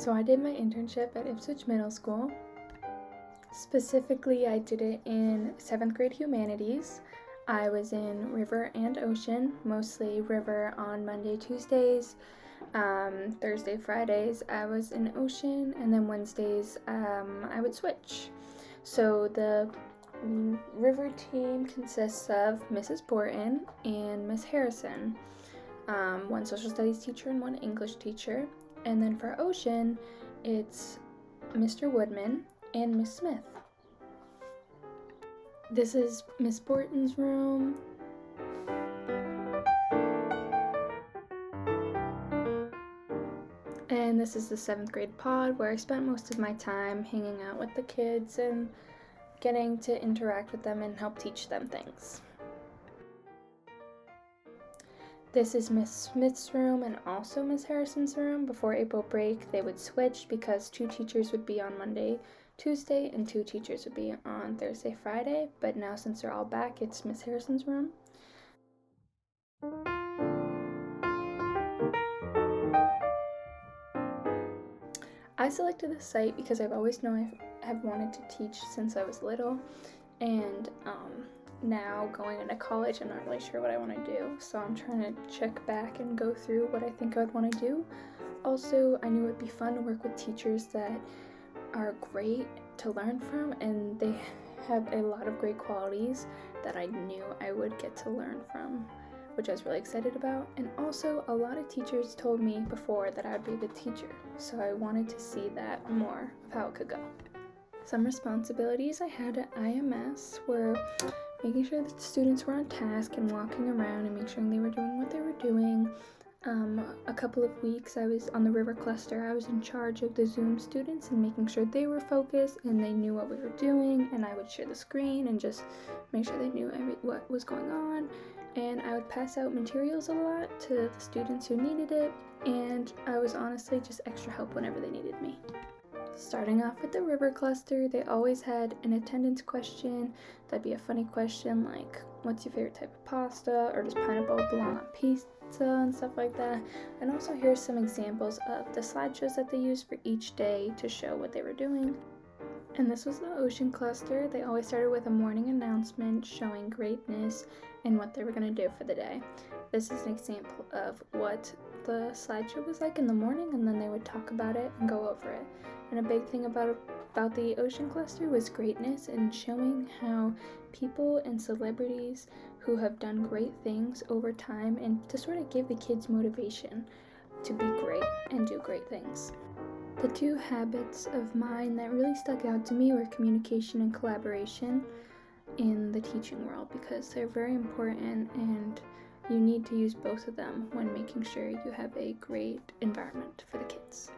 So I did my internship at Ipswich Middle School. Specifically, I did it in 7th grade humanities. I was in river and ocean, mostly river on Monday, Tuesdays. Thursday, Fridays, I was in ocean, and then Wednesdays, I would switch. So the river team consists of Mrs. Borton and Miss Harrison, one social studies teacher and one English teacher. And then for ocean, it's Mr. Woodman and Miss Smith. This is Miss Borton's room. And this is the 7th grade pod where I spent most of my time hanging out with the kids and getting to interact with them and help teach them things. This is Miss Smith's room and also Miss Harrison's room. Before April break, they would switch because 2 teachers would be on Monday, Tuesday, and 2 teachers would be on Thursday, Friday. But now since they're all back, it's Miss Harrison's room. I selected this site because I've always known I have wanted to teach since I was little, and now going into college, I'm not really sure what I want to do, so I'm trying to check back and go through what I think I would want to do. Also, I knew it would be fun to work with teachers that are great to learn from, and they have a lot of great qualities that I knew I would get to learn from, which I was really excited about. And also, a lot of teachers told me before that I would be a good teacher, so I wanted to see that more of how it could go. Some responsibilities I had at IMS were making sure that the students were on task and walking around and making sure they were doing what they were doing. A couple of weeks I was on the river cluster. I was in charge of the Zoom students and making sure they were focused and they knew what we were doing, and I would share the screen and just make sure they knew what was going on. And I would pass out materials a lot to the students who needed it, and I was honestly just extra help whenever they needed me. Starting off with the river cluster, they always had an attendance question. That'd be a funny question like, what's your favorite type of pasta, or does pineapple belong on pizza, and stuff like that. And also here's some examples of the slideshows that they used for each day to show what they were doing. And this was the ocean cluster. They always started with a morning announcement showing greatness and what they were going to do for the day. This is an example of what the slideshow was like in the morning, and then they would talk about it and go over it. And a big thing about the ocean cluster was greatness and showing how people and celebrities who have done great things over time, and to sort of give the kids motivation to be great and do great things. The 2 habits of mine that really stuck out to me were communication and collaboration in the teaching world, because they're very important and you need to use both of them when making sure you have a great environment for the kids.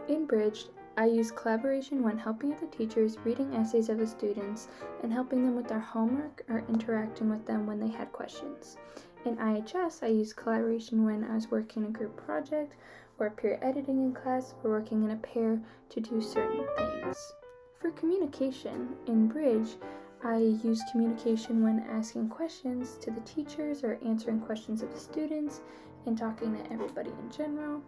In Bridged, I use collaboration when helping with the teachers, reading essays of the students, and helping them with their homework or interacting with them when they had questions. In IHS, I used collaboration when I was working in a group project or peer editing in class or working in a pair to do certain things. For communication, in Bridge, I use communication when asking questions to the teachers or answering questions of the students and talking to everybody in general.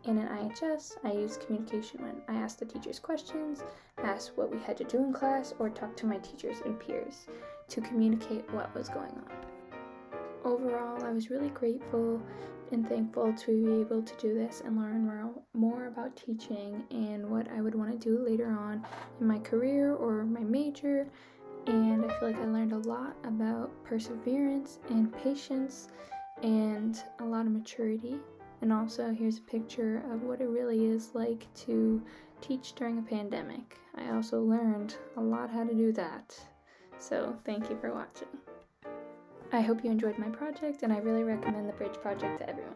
And in IHS, I use communication when I asked the teachers questions, asked what we had to do in class, or talked to my teachers and peers to communicate what was going on. Overall, I was really grateful and thankful to be able to do this and learn more about teaching and what I would want to do later on in my career or my major. And I feel like I learned a lot about perseverance and patience and a lot of maturity. And also, here's a picture of what it really is like to teach during a pandemic. I also learned a lot how to do that. So thank you for watching. I hope you enjoyed my project, and I really recommend the Bridge project to everyone.